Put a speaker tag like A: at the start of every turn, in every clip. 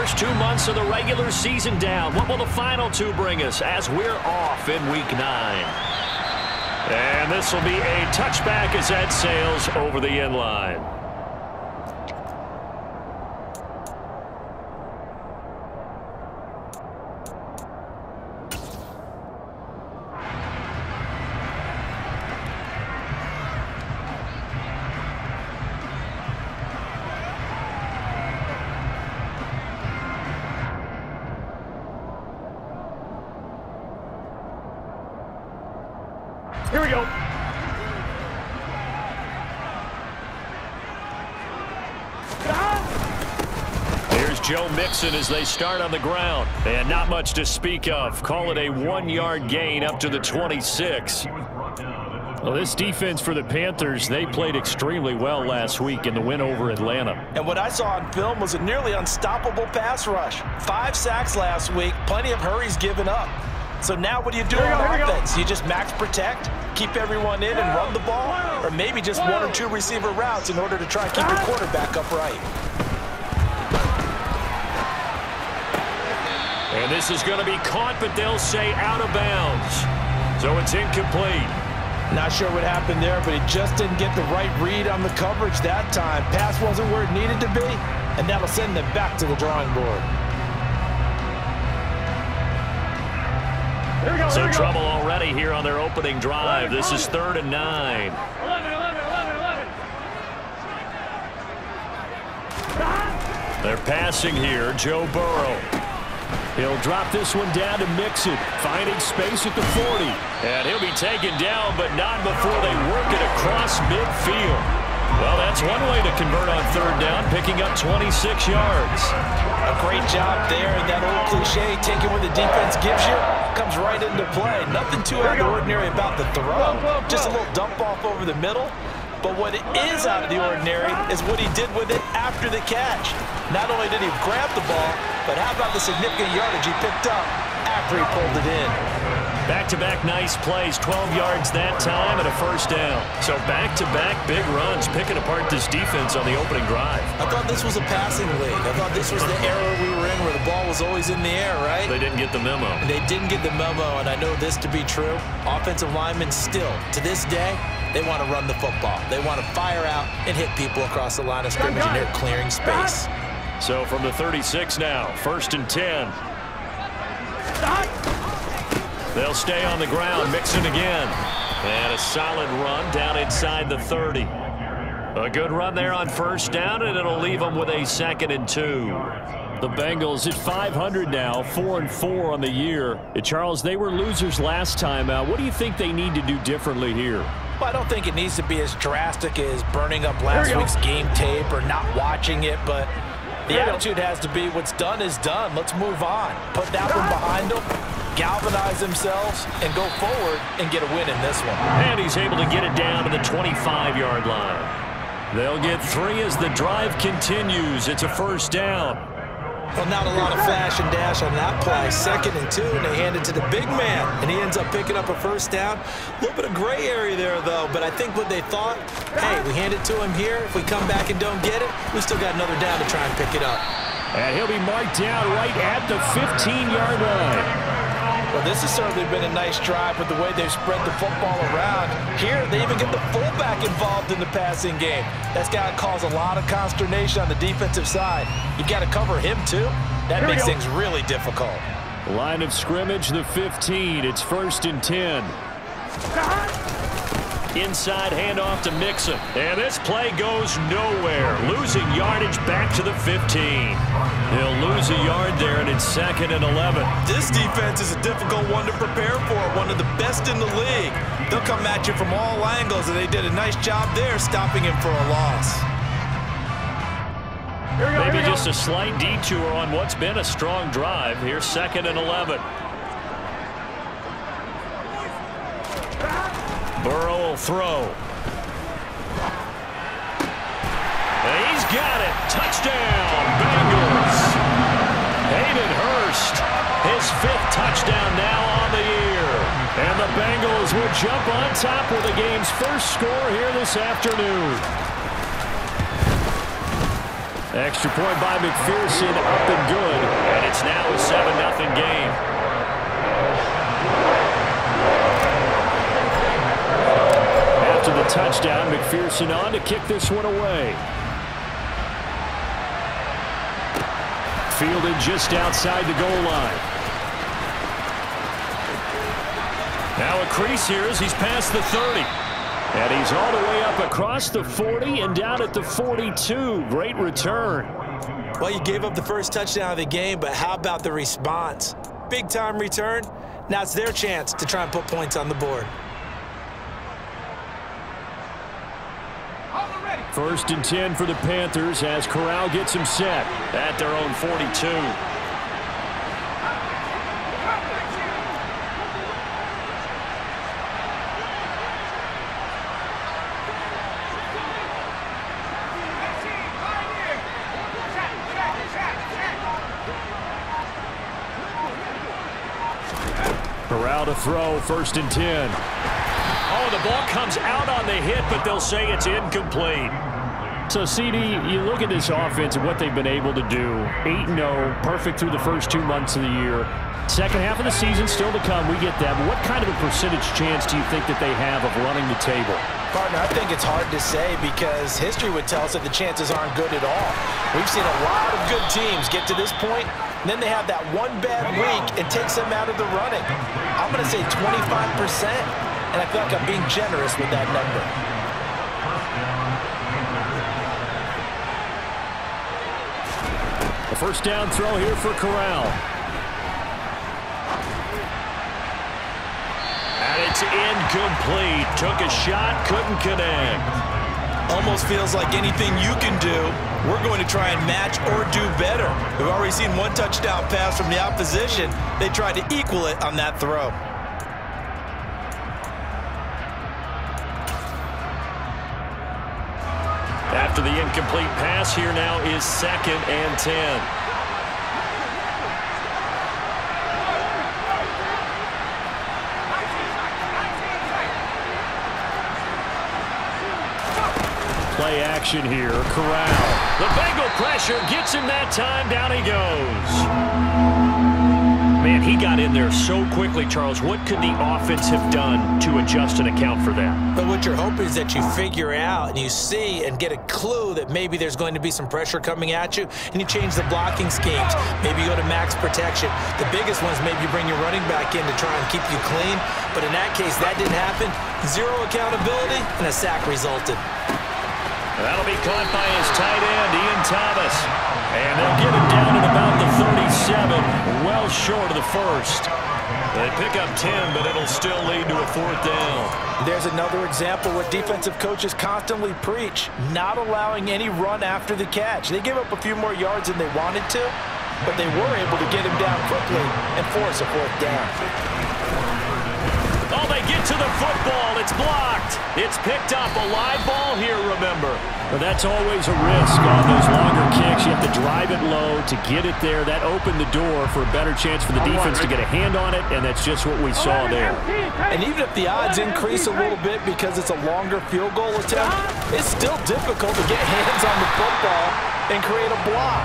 A: first 2 months of the regular season down. What will the final two bring us as we're off in Week 9? And this will be a touchback as that sails over the end line.
B: Here we go.
A: Here's Joe Mixon as they start on the ground. And not much to speak of. Call it a 1-yard gain up to the 26. Well, this defense for the Panthers, they played extremely well last week in the win over Atlanta.
C: And what I saw on film was a nearly unstoppable pass rush. 5 sacks last week, plenty of hurries given up. So now what do you do on offense? You just max protect, keep everyone in and run the ball, or maybe just 1 or 2 receiver routes in order to try and keep your quarterback upright.
A: And this is going to be caught, but they'll say out of bounds. So it's incomplete.
C: Not sure what happened there, but he just didn't get the right read on the coverage that time. Pass wasn't where it needed to be, and that'll send them back to the drawing board.
A: So trouble already here on their opening drive. This is 3rd and 9.
B: 11.
A: They're passing here. Joe Burrow. He'll drop this one down to Mixon, finding space at the 40. And he'll be taken down, but not before they work it across midfield. Well, that's one way to convert on 3rd down, picking up 26 yards.
C: A great job there, and that old cliche, taking what the defense gives you, comes right into play. Nothing too out of the ordinary about the throw. Just a little dump off over the middle. But what is out of the ordinary is what he did with it after the catch. Not only did he grab the ball, but how about the significant yardage he picked up after he pulled it in.
A: Back-to-back nice plays, 12 yards that time and a 1st down. So back-to-back big runs, picking apart this defense on the opening drive.
C: I thought this was a passing league. I thought this was the era we were in where the ball was always in the air, right?
A: They didn't get the memo.
C: They didn't get the memo, and I know this to be true. Offensive linemen still, to this day, they want to run the football. They want to fire out and hit people across the line of scrimmage, and they're clearing space.
A: So from the 36 now, 1st and 10. They'll stay on the ground, Mixon again. And a solid run down inside the 30. A good run there on 1st down, and it'll leave them with a 2nd and 2. The Bengals at 500 now, 4-4 on the year. Charles, they were losers last time out. What do you think they need to do differently here?
C: Well, I don't think it needs to be as drastic as burning up last week's game tape or not watching it, but the attitude has to be what's done is done. Let's move on. Put that one behind them, galvanize themselves, and go forward and get a win in this one.
A: And he's able to get it down to the 25-yard line. They'll get 3 as the drive continues. It's a 1st down.
C: Well, not a lot of flash and dash on that play. 2nd and 2, and they hand it to the big man, and he ends up picking up a 1st down. A little bit of gray area there, though, but I think what they thought, hey, we hand it to him here. If we come back and don't get it, we still got another down to try and pick it up.
A: And he'll be marked down right at the 15-yard line.
C: Well, this has certainly been a nice drive with the way they've spread the football around. Here, they even get the fullback involved in the passing game. That's got to cause a lot of consternation on the defensive side. You've got to cover him, too. That makes things really difficult.
A: Line of scrimmage, the 15. It's 1st and 10. Inside handoff to Mixon. And this play goes nowhere. Losing yardage back to the 15. He'll lose a yard there, and it's 2nd and 11.
C: This defense is a difficult one to prepare for, one of the best in the league. They'll come at you from all angles, and they did a nice job there stopping him for a loss.
A: Maybe just a slight detour on what's been a strong drive. Here's 2nd and 11. Burrow will throw. And he's got it. Touchdown, Bengals. Hayden Hurst, his 5th touchdown now on the year. And the Bengals will jump on top with the game's first score here this afternoon. Extra point by McPherson, up and good. And it's now a 7-0 game. After the touchdown, McPherson on to kick this one away. Fielded just outside the goal line. Now a crease here as he's past the 30. And he's all the way up across the 40 and down at the 42. Great return.
C: Well, you gave up the first touchdown of the game, but how about the response? Big-time return. Now it's their chance to try and put points on the board.
A: First and 10 for the Panthers as Corral gets him set at their own 42. Corral to throw, first and 10. Oh, the ball comes out on the hit, but they'll say it's incomplete. So, CD, you look at this offense and what they've been able to do. 8-0, perfect through the first 2 months of the year. Second half of the season still to come. We get that. But what kind of a percentage chance do you think that they have of running the table?
C: Partner, I think it's hard to say because history would tell us that the chances aren't good at all. We've seen a lot of good teams get to this point, and then they have that one bad week and takes them out of the running. I'm going to say 25%. And I feel like I'm being generous with that number.
A: A first down throw here for Corral. And it's incomplete. Took a shot, couldn't connect.
C: Almost feels like anything you can do, we're going to try and match or do better. We've already seen one touchdown pass from the opposition. They tried to equal it on that throw.
A: After the incomplete pass, here now is 2nd and 10. Play action here, Corral. The Bengal pressure gets him that time, down he goes. Man, he got in there so quickly, Charles. What could the offense have done to adjust and account for that?
C: But what you're hoping is that you figure out and you see and get a clue that maybe there's going to be some pressure coming at you, and you change the blocking schemes. Maybe you go to max protection. The biggest one is maybe you bring your running back in to try and keep you clean. But in that case, that didn't happen. Zero accountability, and a sack resulted.
A: That'll be caught by his tight end, Ian Thomas. And they'll get him down at about the 37, well short of the first. They pick up 10, but it'll still lead to a 4th down.
C: There's another example what defensive coaches constantly preach, not allowing any run after the catch. They gave up a few more yards than they wanted to, but they were able to get him down quickly and force a 4th down.
A: Oh, they get to the football. It's blocked. It's picked up. A live ball here, remember. But that's always a risk on those longer kicks. You have to drive it low to get it there. That opened the door for a better chance for the defense to get a hand on it, and that's just what we saw there.
C: And even if the odds increase a little bit because it's a longer field goal attempt, it's still difficult to get hands on the football and create a block.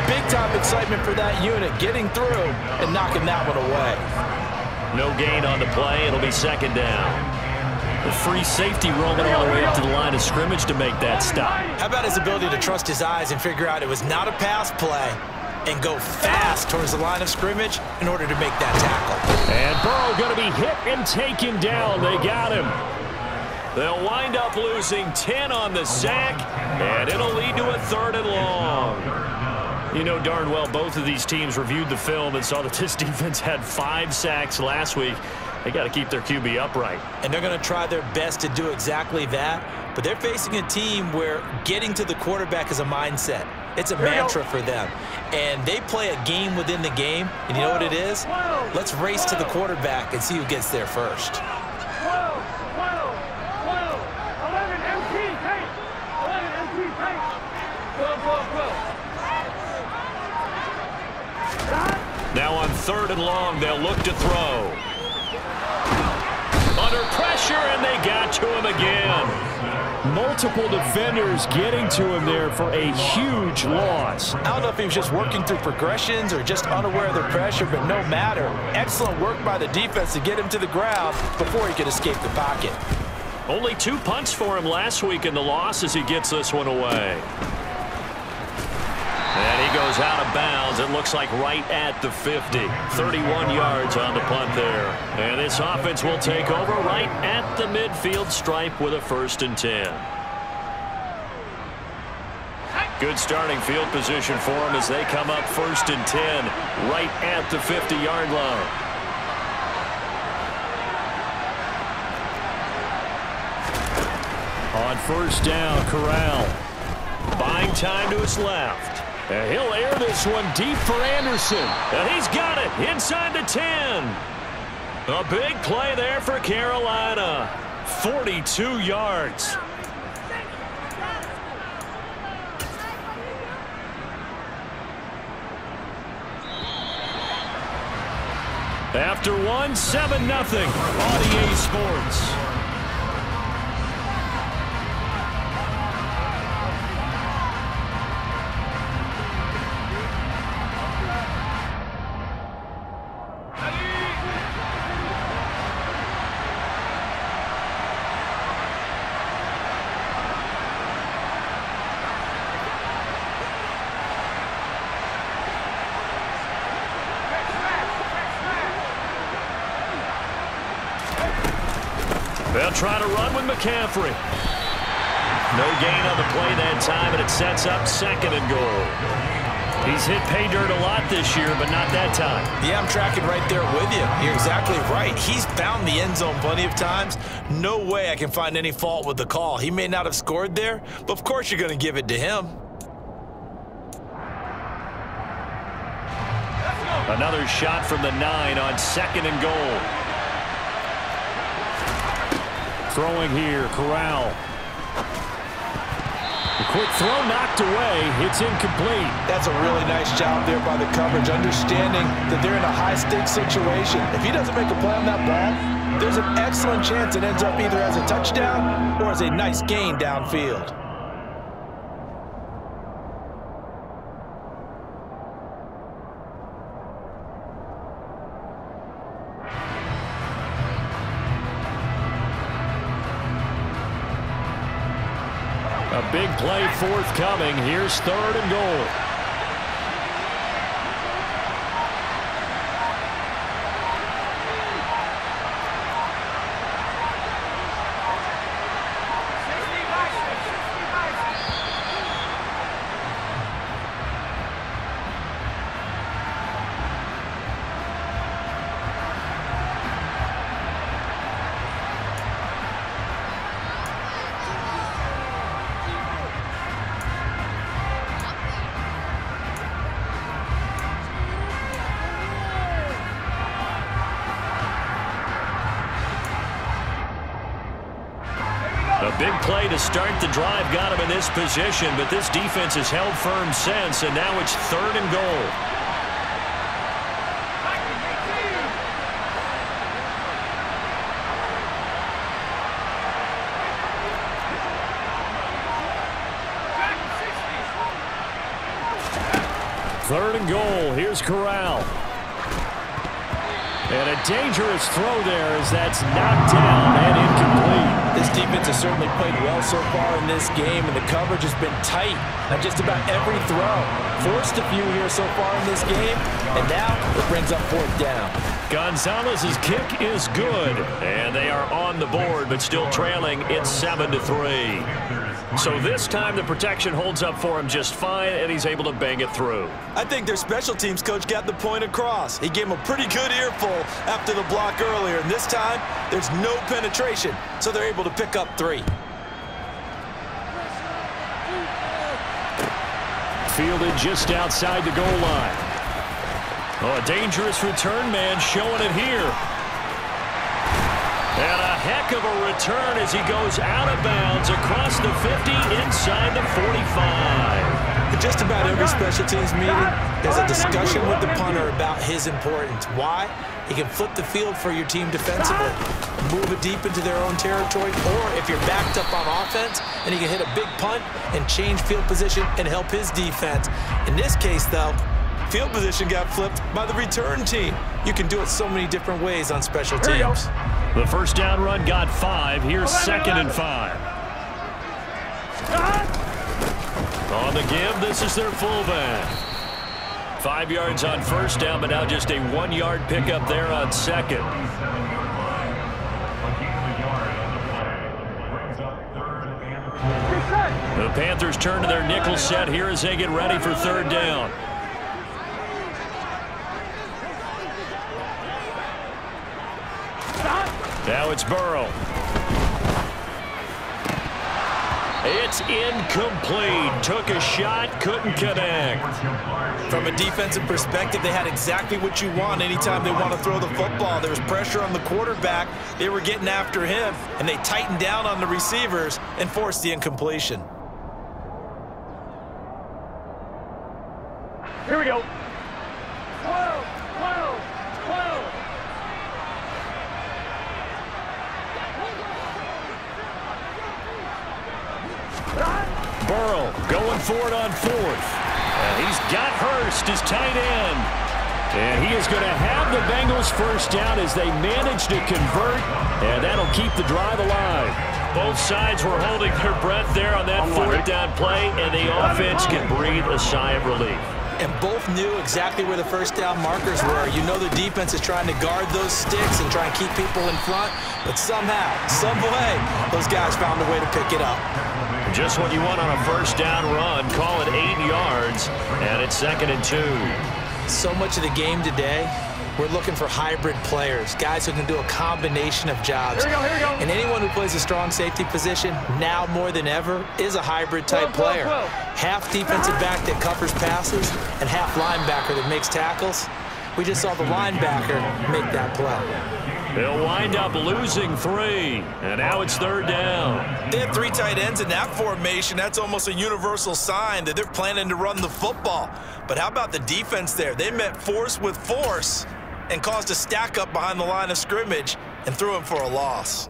C: Big-time excitement for that unit, getting through and knocking that one away.
A: No gain on the play. It'll be 2nd down. The free safety rolling all the way up to the line of scrimmage to make that stop.
C: How about his ability to trust his eyes and figure out it was not a pass play and go fast towards the line of scrimmage in order to make that tackle.
A: And Burrow going to be hit and taken down. They got him. They'll wind up losing 10 on the sack, and it'll lead to a 3rd and long. You know darn well both of these teams reviewed the film and saw that this defense had 5 sacks last week. They got to keep their QB upright.
C: And they're going to try their best to do exactly that. But they're facing a team where getting to the quarterback is a mindset. It's a mantra for them. And they play a game within the game. And you know what it is? Let's race to the quarterback and see who gets there first.
A: Now on 3rd and long, they'll look to throw. Under pressure, and they got to him again.
D: Multiple defenders getting to him there for a huge loss.
C: I don't know if he was just working through progressions or just unaware of the pressure, but no matter. Excellent work by the defense to get him to the ground before he could escape the pocket.
A: Only 2 punts for him last week in the loss as he gets this one away. And he goes out of bounds. It looks like right at the 50. 31 yards on the punt there. And this offense will take over right at the midfield stripe with a 1st and 10. Good starting field position for them as they come up 1st and 10 right at the 50-yard line.
D: On 1st down, Corral.
A: Buying time to his left.
D: And he'll air this one deep for Anderson.
A: And he's got it inside the 10. A big play there for Carolina. 42 yards. After one, 7-0 on EA Sports. They'll try to run with McCaffrey. No gain on the play that time, and it sets up 2nd and goal. He's hit pay dirt a lot this year, but not that time.
C: Yeah, I'm tracking right there with you. You're exactly right. He's found the end zone plenty of times. No way I can find any fault with the call. He may not have scored there, but of course you're going to give it to him.
A: Another shot from the 9 on 2nd and goal.
D: Throwing here, Corral. A quick throw knocked away. It's incomplete.
C: That's a really nice job there by the coverage, understanding that they're in a high-stakes situation. If he doesn't make a play on that ball, there's an excellent chance it ends up either as a touchdown or as a nice gain downfield.
D: A big play forthcoming. Here's 3rd and goal.
A: A big play to start the drive got him in this position, but this defense has held firm since, and now it's 3rd and goal.
D: Third and goal. Here's Corral. And a dangerous throw there as that's knocked down and incomplete.
C: This defense has certainly played well so far in this game, and the coverage has been tight on just about every throw. Forced a few here so far in this game, and now it brings up 4th down.
A: Gonzalez's kick is good, and they are on the board, but still trailing. It's 7-3. So this time the protection holds up for him just fine, and he's able to bang it through.
C: I think their special teams coach got the point across. He gave him a pretty good earful after the block earlier, and this time there's no penetration, so they're able to pick up 3.
D: Fielded just outside the goal line.
A: Oh, a dangerous return man showing it here. And a heck of a return as he goes out of bounds across the 50 inside the 45.
C: Just about every special teams meeting, there's a discussion with the punter about his importance. Why? He can flip the field for your team defensively, move it deep into their own territory, or if you're backed up on offense, and he can hit a big punt and change field position and help his defense. In this case, though, field position got flipped by the return team. You can do it so many different ways on special teams.
A: The first down run got 5. Here's 2nd and 5. On the give, this is their fullback. 5 yards on first down, but now just a 1-yard pickup there on 2nd. The Panthers turn to their nickel set here as they get ready for 3rd down. Now it's Burrow. It's incomplete. Took a shot, couldn't connect.
C: From a defensive perspective, they had exactly what you want anytime they want to throw the football. There was pressure on the quarterback. They were getting after him, and they tightened down on the receivers and forced the incompletion.
B: Here we go. 12.
A: Burrow going for it on 4th. And he's got Hurst, his tight end. And he is going to have the Bengals first down as they manage to convert. And that'll keep the drive alive. Both sides were holding their breath there on that 4th down play, and the offense can breathe a sigh of relief.
C: And both knew exactly where the first down markers were. You know the defense is trying to guard those sticks and try and keep people in front. But somehow, some way, those guys found a way to pick it up.
A: Just what you want on a first down run. Call it 8 yards, and it's 2nd and 2.
C: So much of the game today, we're looking for hybrid players, guys who can do a combination of jobs.
B: Here we go.
C: And anyone who plays a strong safety position, now more than ever, is a hybrid-type player. Half defensive back that covers passes and half linebacker that makes tackles. We just saw the linebacker make that play.
A: They'll wind up losing 3, and now it's 3rd down.
C: They have 3 tight ends in that formation. That's almost a universal sign that they're planning to run the football. But how about the defense there? They met force with force and caused a stack up behind the line of scrimmage and threw him for a loss.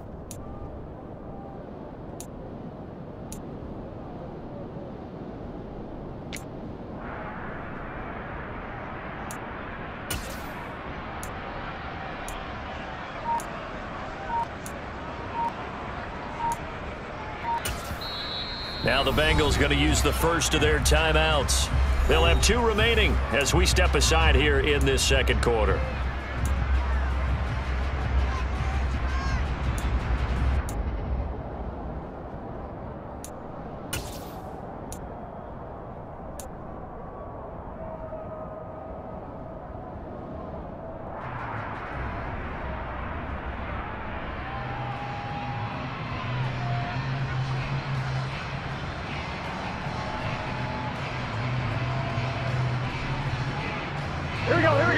A: Now the Bengals going to use the first of their timeouts. They'll have 2 remaining as we step aside here in this 2nd quarter.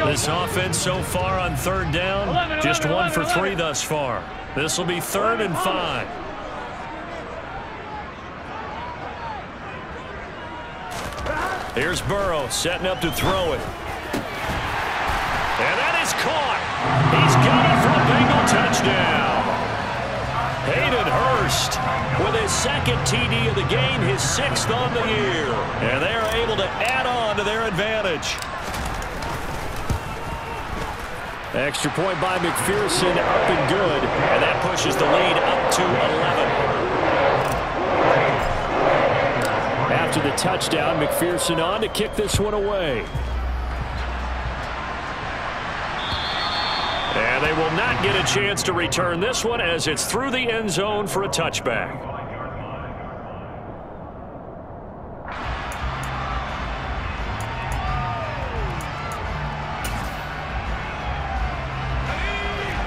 A: This offense so far on 3rd down, just 1 for 3 thus far. This will be 3rd and 5. Here's Burrow setting up to throw it. And that is caught. He's got it for a Bengal touchdown. Hayden Hurst with his 2nd TD of the game, his 6th on the year. And they are able to add on to their advantage. Extra point by McPherson, up and good, and that pushes the lead up to 11. After the touchdown, McPherson on to kick this one away. And they will not get a chance to return this one as it's through the end zone for a touchback.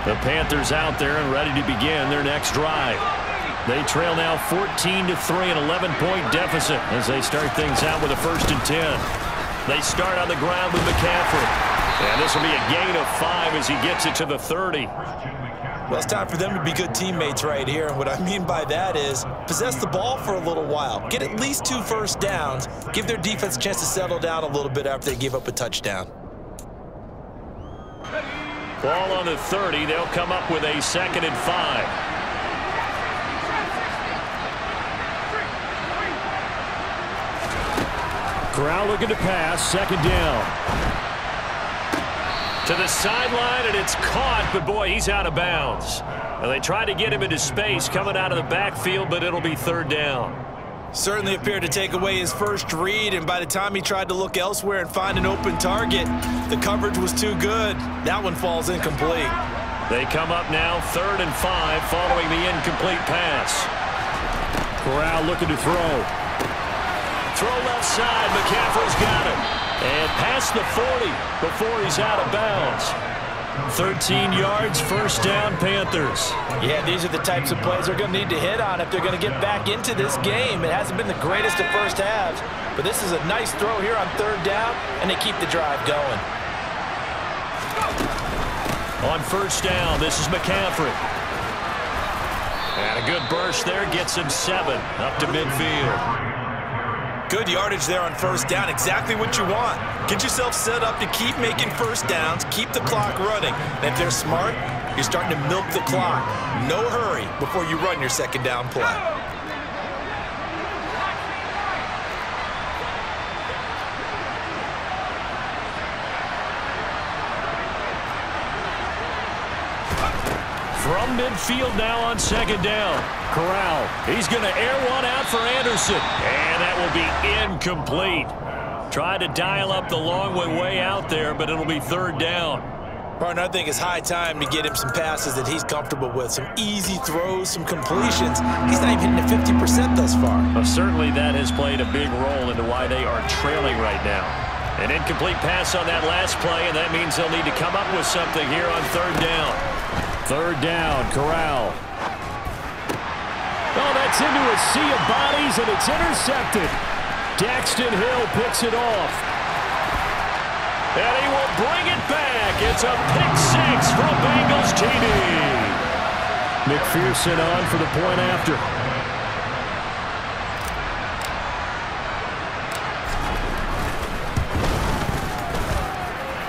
A: The Panthers out there and ready to begin their next drive. They trail now 14-3, an 11-point deficit as they start things out with a 1st and 10. They start on the ground with McCaffrey. And this will be a gain of 5 as he gets it to the 30.
C: Well, it's time for them to be good teammates right here. And what I mean by that is possess the ball for a little while. Get at least 2 first downs. Give their defense a chance to settle down a little bit after they give up a touchdown.
A: Ball on the 30. They'll come up with a 2nd and 5.
D: Corral looking to pass. 2nd down.
A: To the sideline, and it's caught, but boy, he's out of bounds. Well, they tried to get him into space coming out of the backfield, but it'll be 3rd down.
C: Certainly appeared to take away his first read, and by the time he tried to look elsewhere and find an open target, the coverage was too good. That one falls incomplete.
A: They come up now 3rd and 5 following the incomplete pass.
D: Corral looking to throw.
A: Throw left side. McCaffrey's got it. And past the 40 before he's out of bounds. 13 yards, 1st down, Panthers.
C: Yeah, these are the types of plays they're going to need to hit on if they're going to get back into this game. It hasn't been the greatest of first halves, but this is a nice throw here on 3rd down, and they keep the drive going.
A: On 1st down, this is McCaffrey. And a good burst there gets him 7 up to midfield.
C: Good yardage there on 1st down, exactly what you want. Get yourself set up to keep making first downs, keep the clock running. And if they're smart, you're starting to milk the clock. No hurry before you run your 2nd down play.
A: From midfield now on 2nd down. Corral, he's going to air one out for Anderson. And that will be incomplete. Tried to dial up the long way out there, but it'll be 3rd down.
C: Partner, I think it's high time to get him some passes that he's comfortable with. Some easy throws, some completions. He's not even hitting the 50% thus far.
A: Well, certainly that has played a big role into why they are trailing right now. An incomplete pass on that last play, and that means they'll need to come up with something here on 3rd down.
D: 3rd down, Corral. Oh, that's into a sea of bodies, and it's intercepted. Daxton Hill picks it off.
A: And he will bring it back. It's a pick-6 from Bengals TD.
D: McPherson on for the point after.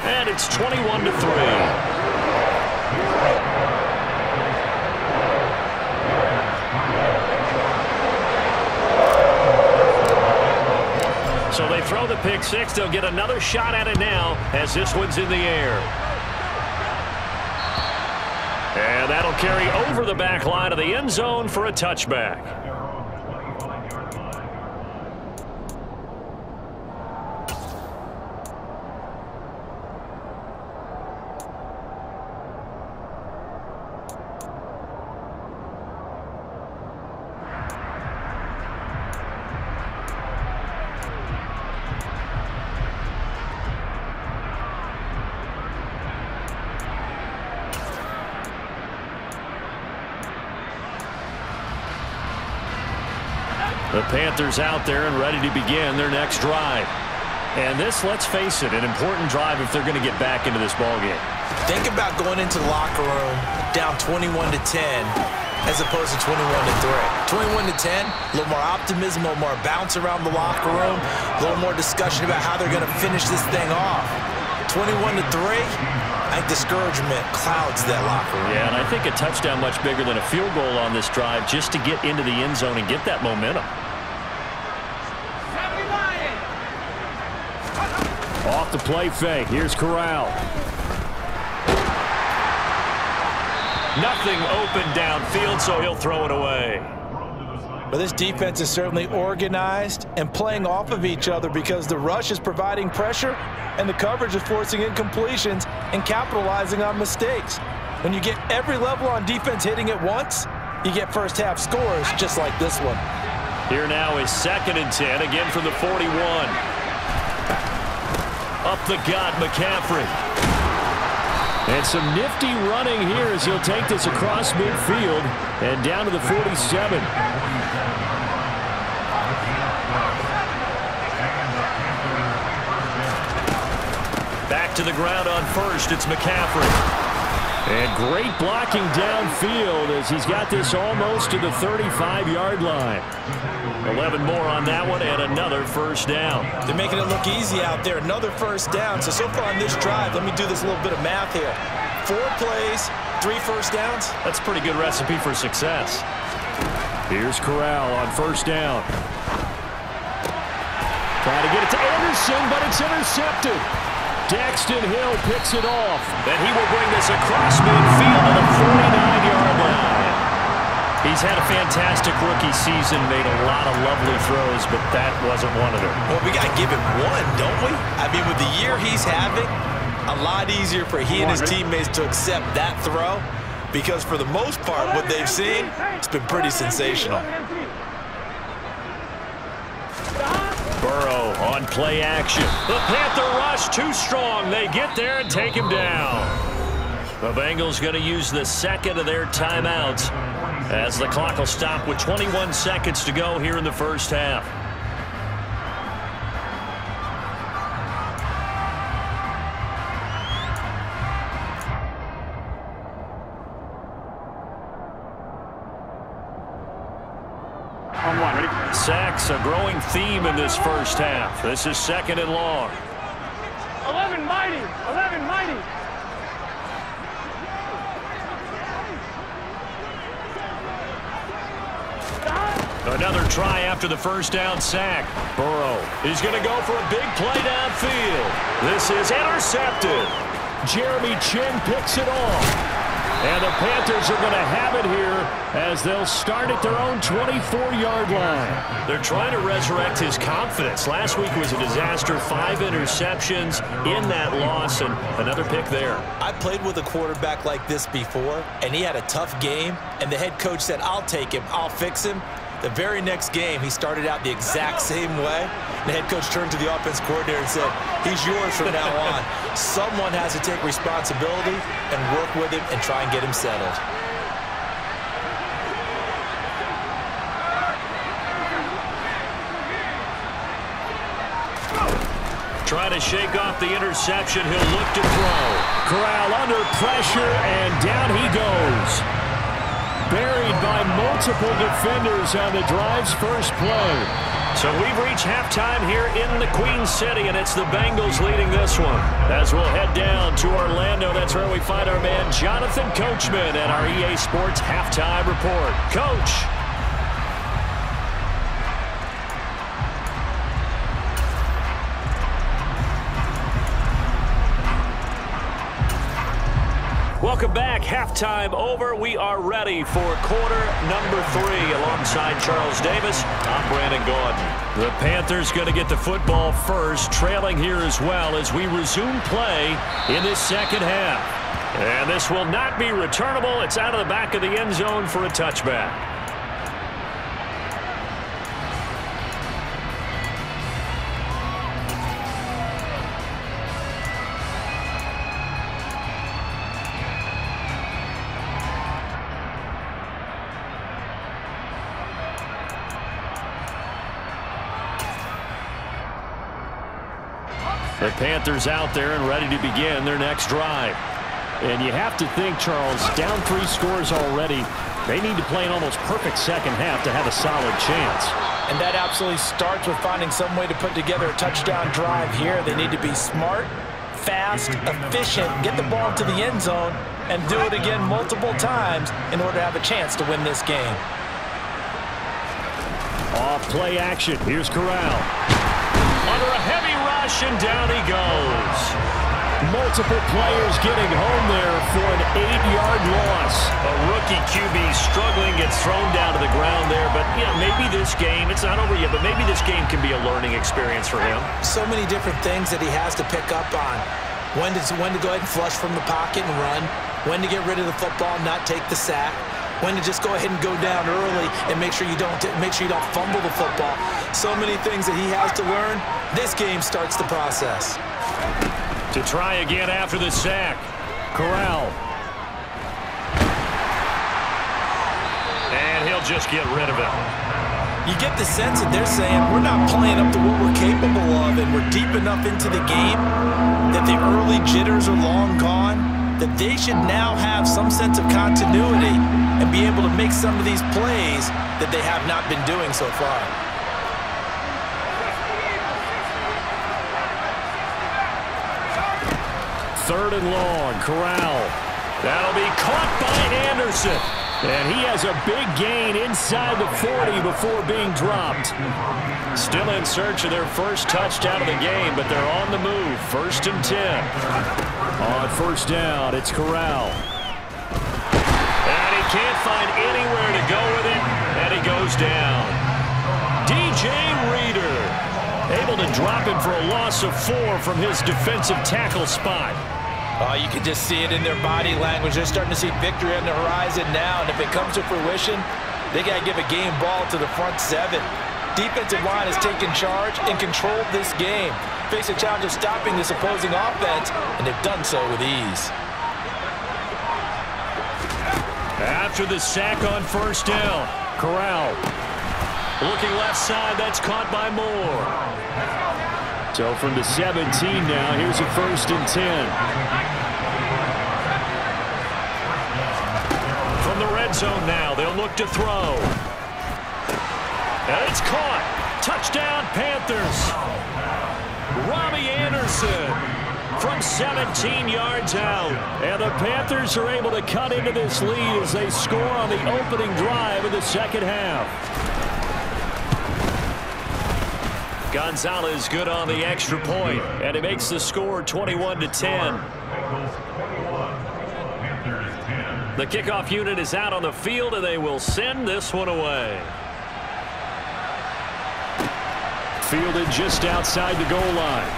A: And it's 21-3. So they throw the pick-6. They'll get another shot at it now as this one's in the air. And that'll carry over the back line of the end zone for a touchback. The Panthers out there and ready to begin their next drive. And this, let's face it, an important drive if they're going to get back into this ballgame.
C: Think about going into the locker room down 21-10 as opposed to 21-3. 21-10, a little more optimism, a little more bounce around the locker room, a little more discussion about how they're going to finish this thing off. 21-3, I think discouragement clouds that locker room.
A: Yeah, and I think a touchdown much bigger than a field goal on this drive just to get into the end zone and get that momentum.
D: Off the play fake. Here's Corral.
A: Nothing open downfield, so he'll throw it away.
C: But this defense is certainly organized and playing off of each other because the rush is providing pressure and the coverage is forcing incompletions and capitalizing on mistakes. When you get every level on defense hitting at once, you get first half scores just like this one.
A: Here now is 2nd and 10, again from the 41. Up the gut, McCaffrey.
D: And some nifty running here as he'll take this across midfield and down to the 47.
A: Back to the ground on first. It's McCaffrey.
D: And great blocking downfield as he's got this almost to the 35-yard line.
A: 11 more on that one and another first down.
C: They're making it look easy out there. Another first down. So far on this drive, let me do this little bit of math here. 4 plays, 3 first downs.
A: That's a pretty good recipe for success.
D: Here's Corral on first down. Trying to get it to Anderson, but it's intercepted. Daxton Hill picks it off.
A: And he will bring this across midfield to the 49-yard line. He's had a fantastic rookie season, made a lot of lovely throws, but that wasn't one of them.
C: Well, we got to give him one, don't we? I mean, with the year he's having, a lot easier for he and his teammates to accept that throw because for the most part, what they've seen, it's been pretty sensational.
A: Burrow on play action. The Panther rush too strong. They get there and take him down. The Bengals going to use the second of their timeouts as the clock will stop with 21 seconds to go here in the first half. Sacks a growing theme in this first half. This is second and long.
B: 11 mighty. 11 mighty.
A: Another try after the first down sack. Burrow, he's going to go for a big play downfield. This is intercepted.
D: Jeremy Chin picks it off. And the Panthers are going to have it here as they'll start at their own 24-yard line.
A: They're trying to resurrect his confidence. Last week was a disaster. 5 interceptions in that loss and another pick there.
C: I played with a quarterback like this before, and he had a tough game, and the head coach said, I'll take him, I'll fix him. The very next game, he started out the exact same way. The head coach turned to the offense coordinator and said, he's yours from now on. Someone has to take responsibility and work with him and try and get him settled.
A: Trying to shake off the interception. He'll look to throw.
D: Corral under pressure, and down he goes. Buried by multiple defenders on the drive's first play.
A: So we've reached halftime here in the Queen City, and it's the Bengals leading this one. As we'll head down to Orlando, that's where we find our man Jonathan Coachman at our EA Sports Halftime Report. Coach. Welcome back. Halftime over. We are ready for quarter number 3 alongside Charles Davis. I'm Brandon Gordon. The Panthers going to get the football first, trailing here as well as we resume play in this second half. And this will not be returnable. It's out of the back of the end zone for a touchback. The Panthers out there and ready to begin their next drive.
D: And you have to think, Charles, down 3 scores already. They need to play an almost perfect second half to have a solid chance.
C: And that absolutely starts with finding some way to put together a touchdown drive here. They need to be smart, fast, efficient, get the ball to the end zone, and do it again multiple times in order to have a chance to win this game.
D: Off play action. Here's Corral.
A: Under a heavy rush, and down he goes.
D: Multiple players getting home there for an 8-yard loss.
A: A rookie QB struggling, gets thrown down to the ground there. But, you know, maybe this game, it's not over yet, but maybe this game can be a learning experience for him.
C: So many different things that he has to pick up on. When to go ahead and flush from the pocket and run. When to get rid of the football and not take the sack. When to just go ahead and go down early and make sure you don't fumble the football. So many things that he has to learn. This game starts the process.
A: To try again after the sack.
D: Corral.
A: And he'll just get rid of it.
C: You get the sense that they're saying we're not playing up to what we're capable of, and we're deep enough into the game that the early jitters are long gone, that they should now have some sense of continuity and be able to make some of these plays that they have not been doing so far.
D: Third and long, Corral. That'll be caught by Anderson. And he has a big gain inside the 40 before being dropped.
A: Still in search of their first touchdown of the game, but they're on the move. 1st and 10.
D: On first down, it's Corral.
A: And he can't find anywhere to go with it, and he goes down. DJ Reader able to drop him for a loss of 4 from his defensive tackle spot.
C: You can just see it in their body language. They're starting to see victory on the horizon now, and if it comes to fruition, they got to give a game ball to the front 7. Defensive line has taken charge and controlled this game. Face a challenge of stopping this opposing offense, and they've done so with ease.
A: After the sack on first down, Corral. Looking left side, that's caught by Moore.
D: So from the 17 now, here's a 1st and 10.
A: From the red zone now, they'll look to throw. And it's caught. Touchdown, Panthers. Robbie Anderson from 17 yards out. And the Panthers are able to cut into this lead as they score on the opening drive of the second half. Gonzalez good on the extra point, and he makes the score 21-10. The kickoff unit is out on the field, and they will send this one away.
D: Fielded just outside the goal line.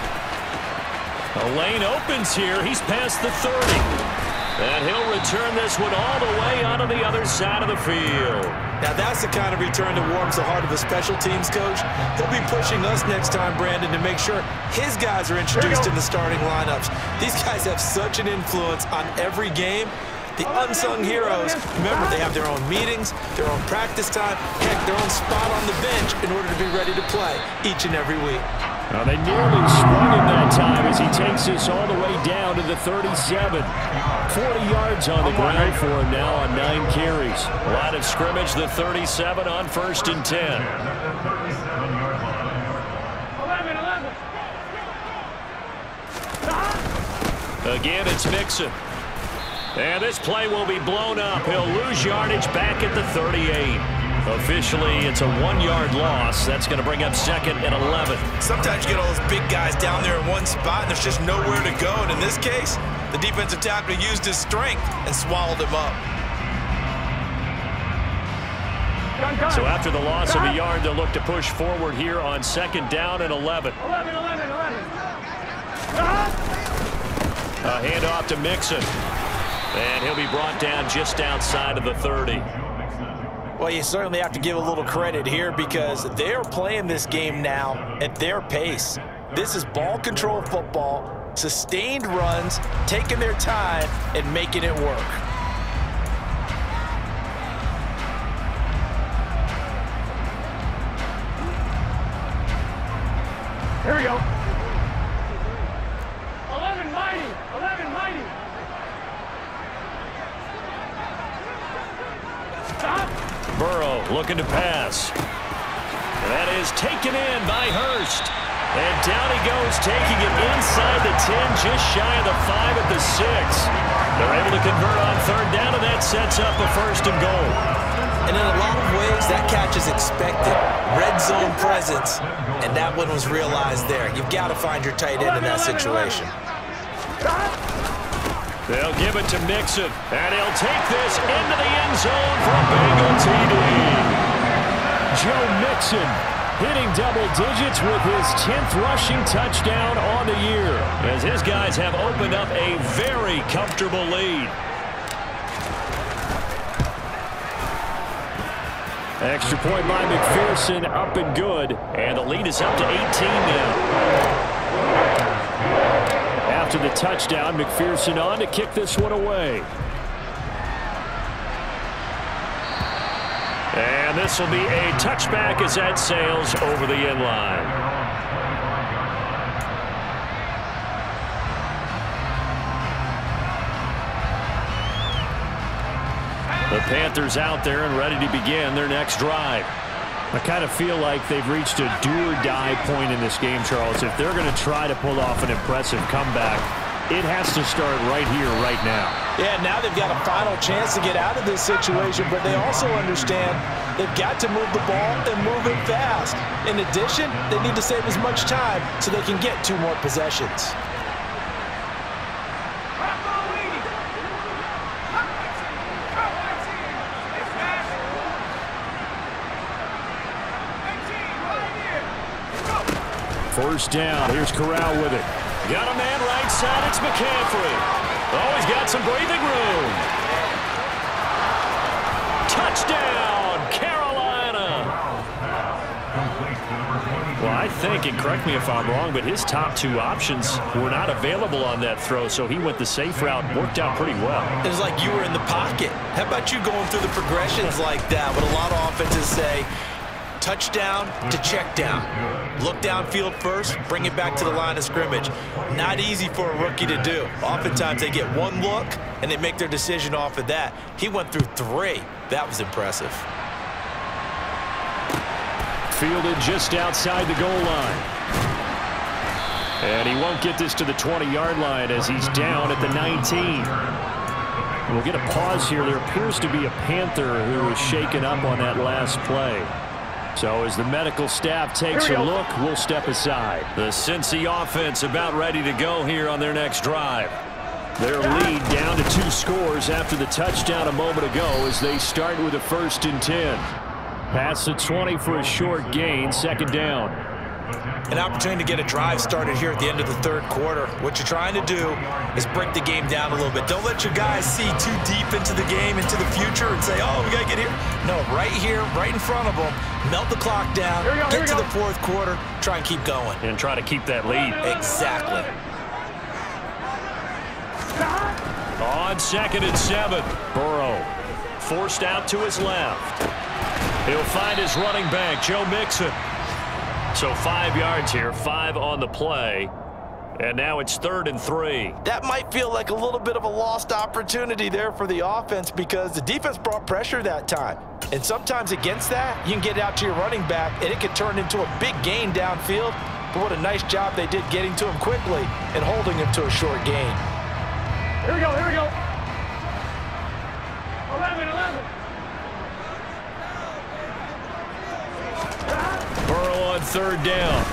A: A lane opens here. He's past the 30. And he'll return this one all the way onto the other side of the field.
C: Now that's the kind of return that warms the heart of a special teams coach. He'll be pushing us next time, Brandon, to make sure his guys are introduced in the starting lineups. These guys have such an influence on every game. The unsung heroes, remember, they have their own meetings, their own practice time, heck, their own spot on the bench in order to be ready to play each and every week.
D: Now they nearly sprung him that time as he takes this all the way down to the 37. 40 yards on the ground for him now on 9 carries.
A: Line of scrimmage, the 37 on 1st and 10.
B: 11.
A: Again, it's Mixon. And this play will be blown up. He'll lose yardage back at the 38. Officially, it's a 1-yard loss. That's going to bring up 2nd and 11.
C: Sometimes you get all those big guys down there in one spot, and there's just nowhere to go. And in this case, the defensive tackle used his strength and swallowed him up.
A: So after the loss of a yard, they'll look to push forward here on 2nd down and 11.
B: 11.
A: A handoff to Mixon. And he'll be brought down just outside of the 30.
C: Well, you certainly have to give a little credit here because they're playing this game now at their pace. This is ball control football, sustained runs, taking their time and making it work.
B: Here we go. 11 mighty. 11 mighty. Stop.
A: Burrow looking to pass. That is taken in by Hurst. And down he goes, taking it inside the 10, just shy of the 5 at the 6. They're able to convert on 3rd down, and that sets up a 1st and goal.
C: And in a lot of ways, that catch is expected. Red zone presence, and that one was realized there. You've got to find your tight end in that situation.
A: They'll give it to Mixon, and he'll take this into the end zone for a Bengal TD.
D: Joe Mixon hitting double digits with his 10th rushing touchdown on the year,
A: as his guys have opened up a very comfortable lead.
D: Extra point by McPherson, up and good.
A: And the lead is up to 18 now.
D: After the touchdown, McPherson on to kick this one away.
A: And this will be a touchback as that sails over the end line. The Panthers out there and ready to begin their next drive.
D: I kind of feel like they've reached a do-or-die point in this game, Charles. If they're going to try to pull off an impressive comeback, it has to start right here, right now.
C: Yeah, now they've got a final chance to get out of this situation, but they also understand they've got to move the ball and move it fast. In addition, they need to save as much time so they can get 2 more possessions.
D: First down. Here's Corral with it.
A: Got a man right side. It's McCaffrey. Oh, he's got some breathing room. Touchdown, Carolina. Well, I think, and correct me if I'm wrong, but his top 2 options were not available on that throw, so he went the safe route and worked out pretty well.
C: It was like you were in the pocket. How about you going through the progressions like that? What a lot of offenses say, touchdown to check down. Look downfield first, bring it back to the line of scrimmage. Not easy for a rookie to do. Oftentimes they get 1 look and they make their decision off of that. He went through 3. That was impressive.
D: Fielded just outside the goal line. And he won't get this to the 20-yard line as he's down at the 19. We'll get a pause here. There appears to be a Panther who was shaken up on that last play. So as the medical staff takes a look, we'll step aside.
A: The Cincy offense about ready to go here on their next drive.
D: Their lead down to 2 scores after the touchdown a moment ago as they start with a 1st and 10. Past the 20 for a short gain, 2nd down.
C: An opportunity to get a drive started here at the end of the 3rd quarter. What you're trying to do is break the game down a little bit. Don't let your guys see too deep into the game, into the future, and say, oh, we got to get here. No, right here, right in front of them, melt the clock down, get to the 4th quarter, try and keep going.
A: And try to keep that lead.
C: Exactly.
A: On 2nd and 7, Burrow forced out to his left. He'll find his running back, Joe Mixon. So 5 yards here, 5 on the play. And now it's 3rd and 3.
C: That might feel like a little bit of a lost opportunity there for the offense because the defense brought pressure that time. And sometimes against that, you can get out to your running back, and it could turn into a big gain downfield. But what a nice job they did getting to him quickly and holding him to a short gain.
B: Here we go, here we go. 11.
A: Burrow on 3rd down.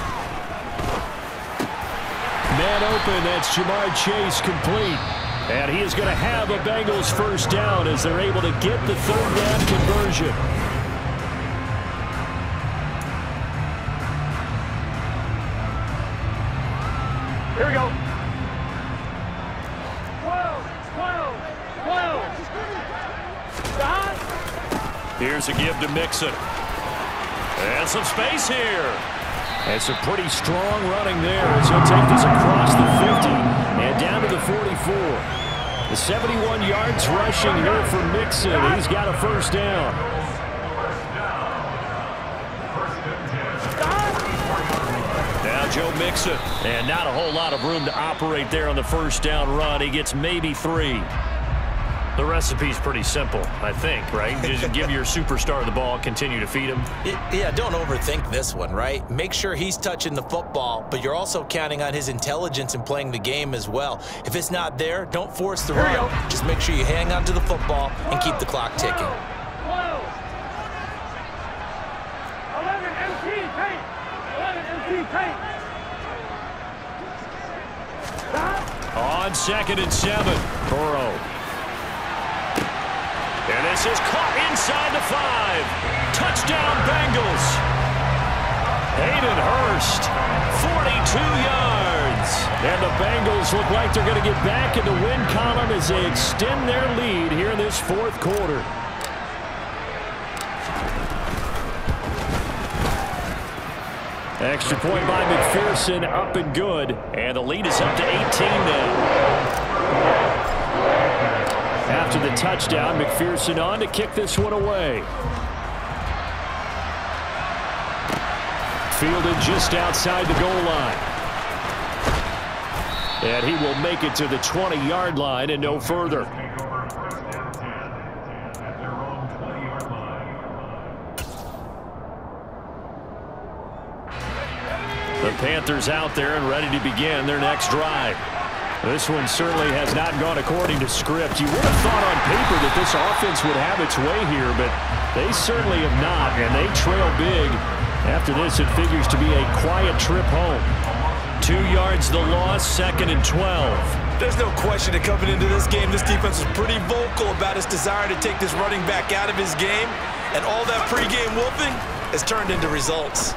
D: Man open, that's Jamar Chase complete. And he is going to have a Bengals 1st down as they're able to get the 3rd down conversion.
B: Here we go. 12.
A: Here's a give to Mixon. And some space here.
D: And some pretty strong running there as he'll take this across the 50 and down to the 44. The 71 yards rushing here for Mixon. He's got a 1st down.
A: Now Joe Mixon. And not a whole lot of room to operate there on the 1st down run. He gets maybe 3. The recipe's pretty simple, I think, right? Just give your superstar the ball, continue to feed him.
C: Yeah, don't overthink this one, right? Make sure he's touching the football, but you're also counting on his intelligence in playing the game as well. If it's not there, don't force the run. Just make sure you hang on to the football and keep the clock ticking.
B: 12. 11 MT paint. 11 MT paint.
A: On 2nd and 7, Burrow. And this is caught inside the 5. Touchdown, Bengals. Hayden Hurst, 42 yards.
D: And the Bengals look like they're going to get back in the win column as they extend their lead here in this 4th quarter. Extra point by McPherson, up and good.
A: And the lead is up to 18 now.
D: After the touchdown, McPherson on to kick this one away. Fielded just outside the goal line. And he will make it to the 20-yard line and no further. The Panthers out there and ready to begin their next drive. This one certainly has not gone according to script. You would have thought on paper that this offense would have its way here, but they certainly have not, and they trail big. After this, it figures to be a quiet trip home. 2 yards the loss, 2nd and 12.
C: There's no question that coming into this game, this defense was pretty vocal about its desire to take this running back out of his game, and all that pregame whooping has turned into results.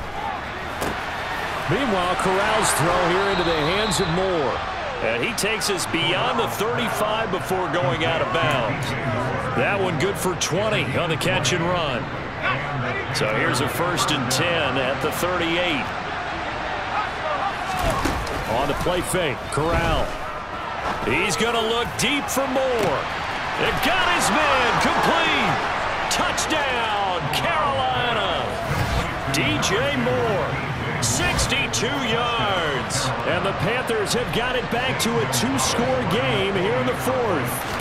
D: Meanwhile, Corral's throw here into the hands of Moore. And he takes us beyond the 35 before going out of bounds. That one good for 20 on the catch and run. So here's a 1st and 10 at the 38. On the play fake, Corral. He's going to look deep for Moore. It got his man complete. Touchdown, Carolina. DJ Moore. 62 yards. And the Panthers have got it back to a 2-score game here in the 4th.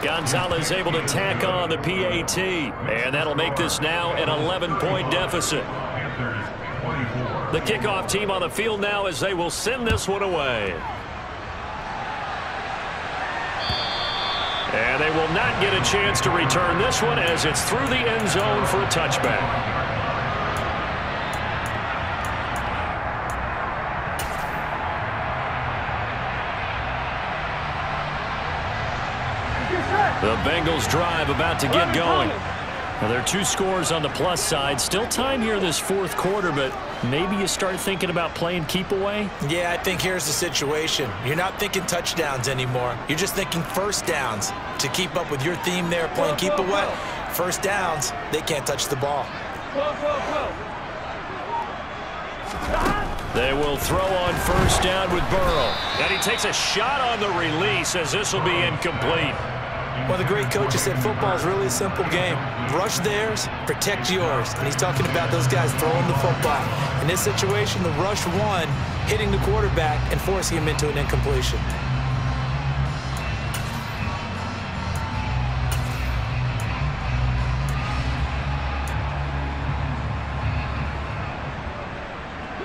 D: Gonzalez able to tack on the PAT. And that'll make this now an 11-point deficit. The kickoff team on the field now as they will send this one away. And they will not get a chance to return this one as it's through the end zone for a touchback. The Bengals drive about to get going. Now, there are 2 scores on the plus side. Still time here this 4th quarter, but maybe you start thinking about playing keep away?
C: Yeah, I think here's the situation. You're not thinking touchdowns anymore. You're just thinking first downs. To keep up with your theme there, playing keep away, first downs, they can't touch the ball.
A: They will throw on 1st down with Burrow. And he takes a shot on the release as this will be incomplete.
C: Well, the great coach has said football is really a simple game. Rush theirs, protect yours. And he's talking about those guys throwing the football. In this situation, the rush one, hitting the quarterback and forcing him into an incompletion.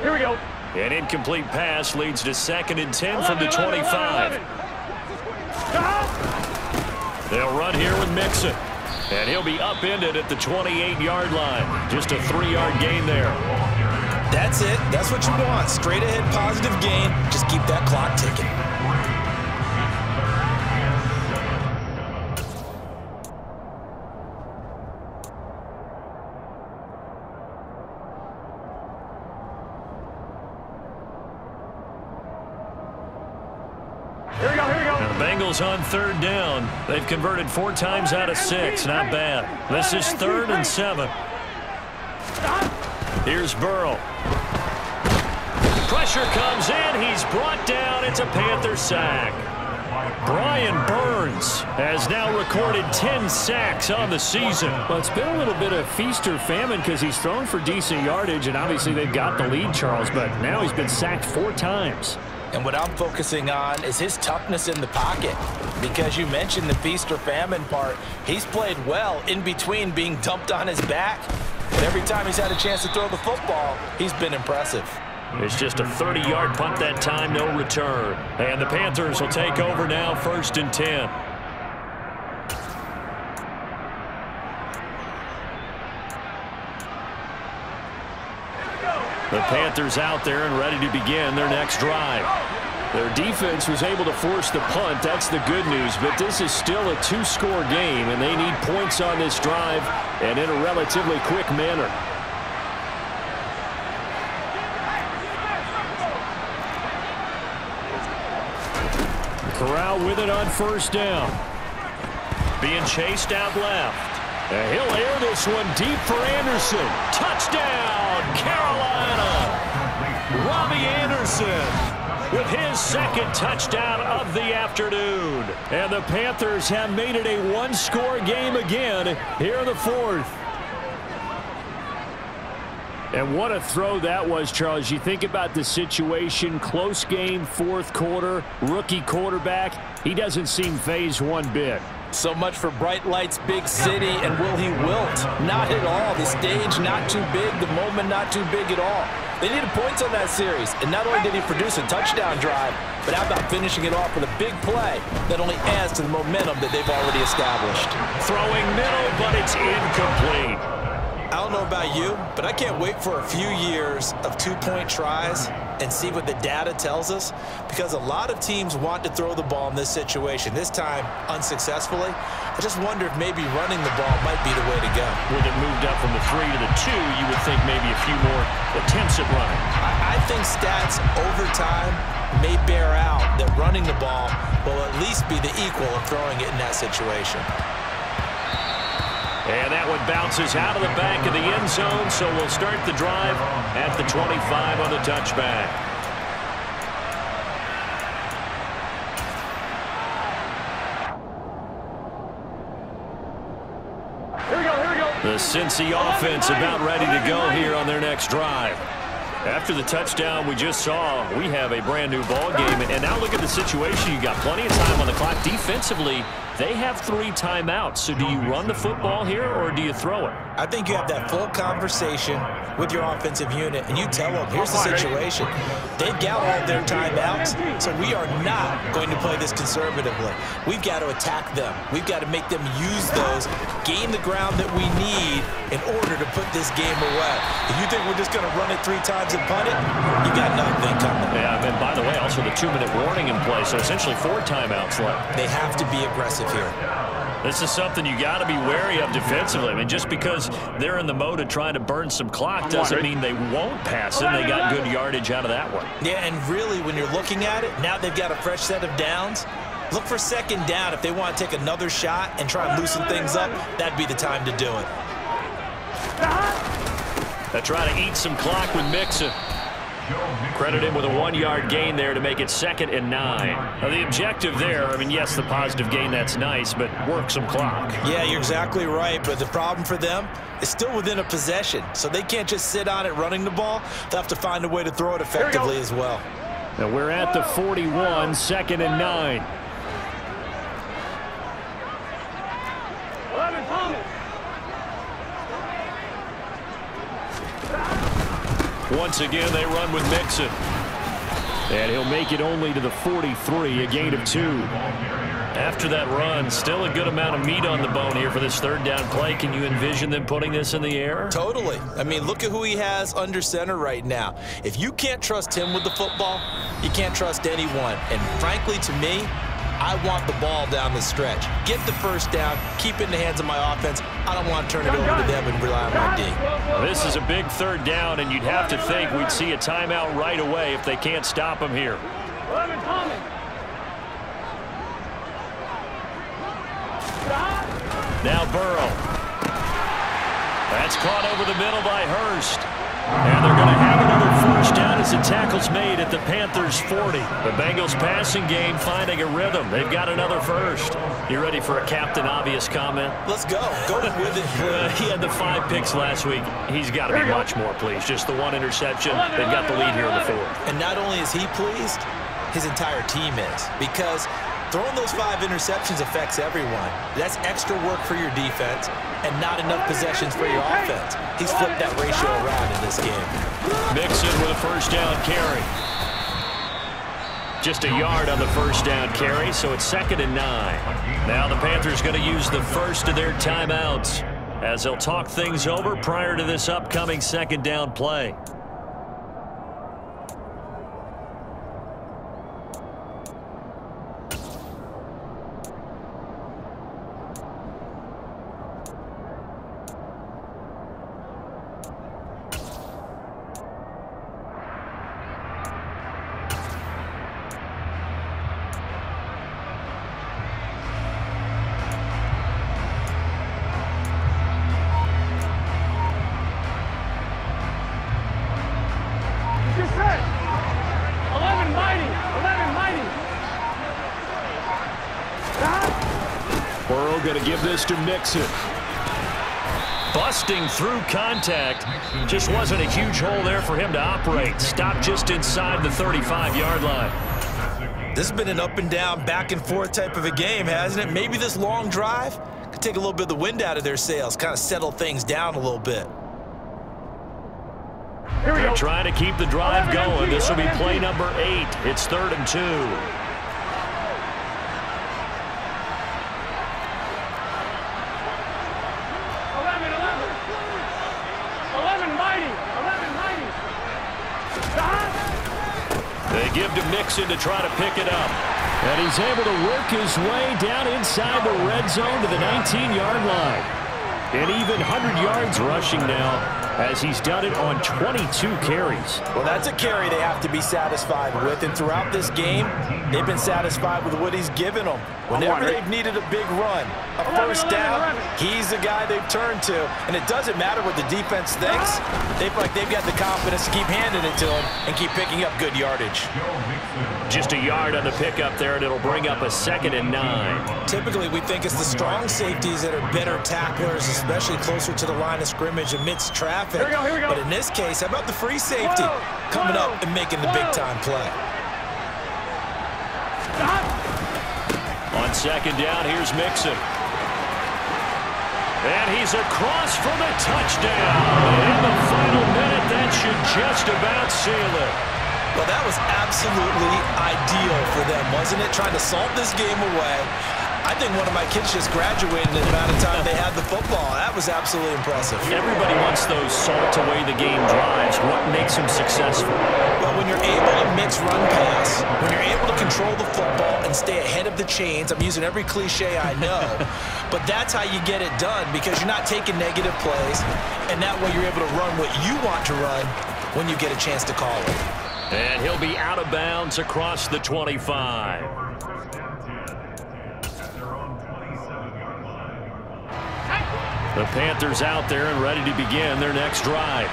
B: Here we go.
A: An incomplete pass leads to 2nd and 10 from the 25. They'll run here with Mixon. And he'll be upended at the 28-yard line. Just a 3-yard gain there.
C: That's it. That's what you want. Straight ahead positive gain. Just keep that clock ticking.
A: Bengals on 3rd down. They've converted 4 times out of 6. Not bad. This is 3rd and 7. Here's Burrow. Pressure comes in. He's brought down. It's a Panther sack. Brian Burns has now recorded 10 sacks on the season.
D: Well, it's been a little bit of feast or famine because he's thrown for decent yardage, and obviously they've got the lead, Charles, but now he's been sacked 4 times.
C: And what I'm focusing on is his toughness in the pocket. Because you mentioned the feast or famine part. He's played well in between being dumped on his back. And every time he's had a chance to throw the football, he's been impressive.
A: It's just a 30-yard punt that time, no return. And the Panthers will take over now, 1st and 10. The Panthers out there and ready to begin their next drive. Their defense was able to force the punt. That's the good news. But this is still a 2-score game, and they need points on this drive and in a relatively quick manner. Corral with it on 1st down. Being chased out left. And he'll air this one deep for Anderson. Touchdown, Carolina. Robbie Anderson with his 2nd touchdown of the afternoon. And the Panthers have made it a 1-score game again here in the 4th.
D: And what a throw that was, Charles. You think about the situation, close game, fourth quarter, rookie quarterback. He doesn't seem phased one bit.
C: So much for bright lights, big city, and will he wilt? Not at all. The stage not too big, the moment not too big at all. They needed points on that series, and not only did he produce a touchdown drive, but how about finishing it off with a big play that only adds to the momentum that they've already established.
A: Throwing middle, but it's incomplete.
C: I don't know about you, but I can't wait for a few years of two-point tries and see what the data tells us, because a lot of teams want to throw the ball in this situation, this time unsuccessfully. I just wonder if maybe running the ball might be the way to go.
A: With it moved up from the 3 to the 2, you would think maybe a few more attempts at running.
C: I think stats over time may bear out that running the ball will at least be the equal of throwing it in that situation.
A: And that one bounces out of the back of the end zone, so we'll start the drive at the 25 on the touchback.
B: Here we go.
A: The Cincy offense about ready to go here on their next drive. After the touchdown we just saw, we have a brand new ball game. And now look at the situation. You got plenty of time on the clock. Defensively, they have 3 timeouts. So do you run the football here or do you throw it?
C: I think you have that full conversation with your offensive unit, and you tell them, here's the situation. They've got all their timeouts, so we are not going to play this conservatively. We've got to attack them. We've got to make them use those, gain the ground that we need in order to put this game away. If you think we're just going to run it 3 times and punt it, you got nothing coming.
A: Yeah, and by the way, also the 2-minute warning in play, so essentially 4 timeouts left.
C: They have to be aggressive here.
A: This is something you got to be wary of defensively. I mean, just because they're in the mode of trying to burn some clock doesn't mean they won't pass it. They got good yardage out of that one.
C: Yeah, and really, when you're looking at it, now they've got a fresh set of downs. Look for second down. If they want to take another shot and try and loosen things up, that'd be the time to do it.
A: They try to eat some clock with Mixon. Credit him with a 1-yard gain there to make it 2nd and 9. Now, the objective there, I mean, yes, the positive gain, that's nice, but work some clock.
C: Yeah, you're exactly right, but the problem for them is still within a possession, so they can't just sit on it running the ball. They'll have to find a way to throw it effectively as well.
D: Now we're at the 41, 2nd and 9.
B: 11, Thomas.
A: Once again, they run with Mixon.
D: And he'll make it only to the 43, a gain of 2.
A: After that run, still a good amount of meat on the bone here for this 3rd down play. Can you envision them putting this in the air?
C: Totally. I mean, look at who he has under center right now. If you can't trust him with the football, you can't trust anyone. And frankly, to me, I want the ball down the stretch. Get the first down, keep it in the hands of my offense. I don't want to turn it over to them and rely on my D.
A: This is a big 3rd down, and you'd have to think we'd see a timeout right away if they can't stop him here.
B: 11, Thomas.
A: Now Burrow. That's caught over the middle by Hurst. And they're going to have another 1st down as the tackle's made at the Panthers' 40. The Bengals passing game finding a rhythm. They've got another 1st. You ready for a Captain Obvious comment?
C: Let's go. Go with it.
A: He had the 5 picks last week. He's got to be much more pleased. Just the 1 interception. They've got the lead here in the 4th.
C: And not only is he pleased, his entire team is. Because throwing those 5 interceptions affects everyone. That's extra work for your defense and not enough possessions for your offense. He's flipped that ratio around in this game.
A: Mixon with a 1st down carry. Just a yard on the 1st down carry, so it's 2nd and 9. Now the Panthers going to use the 1st of their timeouts as they'll talk things over prior to this upcoming 2nd down play.
B: Just said. 11 mighty. 11 mighty.
D: Burrow going to give this to Mixon.
A: busting through contact. Just wasn't a huge hole there for him to operate. Stopped just inside the 35-yard line.
C: This has been an up and down, back and forth type of a game, hasn't it? Maybe this long drive could take a little bit of the wind out of their sails, kind of settle things down a little bit.
B: Here we
A: They're
B: go.
A: trying to keep the drive going. This will be play number 8. It's 3rd and 2.
B: 11 mighty.
A: They give to Mixon to try to pick it up.
D: And he's able to work his way down inside the red zone to the 19-yard line. An even 100 yards rushing now, as he's done it on 22 carries.
C: Well, that's a carry they have to be satisfied with, and throughout this game, they've been satisfied with what he's given them. Whenever they've needed a big run, a first down, he's the guy they've turned to. And it doesn't matter what the defense thinks. They feel like they've got the confidence to keep handing it to him and keep picking up good yardage.
A: Just a yard on the pickup there, and it'll bring up a 2nd and 9.
C: Typically, we think it's the strong safeties that are better tacklers, especially closer to the line of scrimmage amidst traffic.
B: Here we go.
C: But in this case, how about the free safety coming up and making the big-time play?
A: On 2nd down, here's Mixon. And he's across for the touchdown. In the final minute, that should just about seal it.
C: Well, that was absolutely ideal for them, wasn't it? Trying to salt this game away. I think one of my kids just graduated in the amount of time they had the football. That was absolutely impressive.
A: Everybody wants those salt away the game drives. What makes them successful?
C: Well, when you're able to mix run pass, when you're able to control the football and stay ahead of the chains, I'm using every cliche I know, but that's how you get it done, because you're not taking negative plays, and that way you're able to run what you want to run when you get a chance to call it.
A: And he'll be out of bounds across the 25. The Panthers out there and ready to begin their next drive.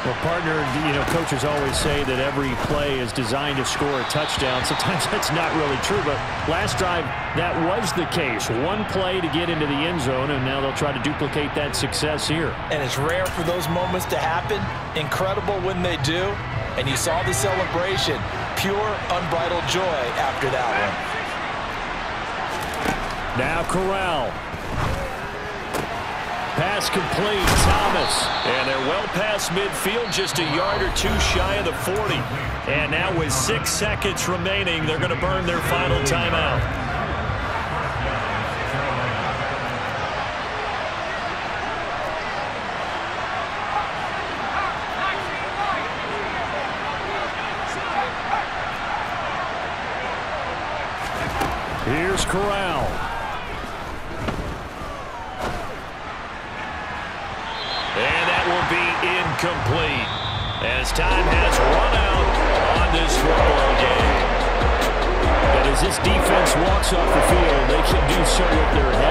D: Well, partner, coaches always say that every play is designed to score a touchdown. Sometimes that's not really true, but last drive, that was the case. One play to get into the end zone, and now they'll try to duplicate that success here.
C: And it's rare for those moments to happen. Incredible when they do. And you saw the celebration. Pure, unbridled joy after that one.
D: Now Corral. Pass complete, Thomas.
A: And they're well past midfield, just a yard or two shy of the 40. And now with 6 seconds remaining, they're going to burn their final timeout.
D: Here's Corral.
A: And that will be incomplete, as time has run out on this football game.
D: And as this defense walks off the field, they can do so with their head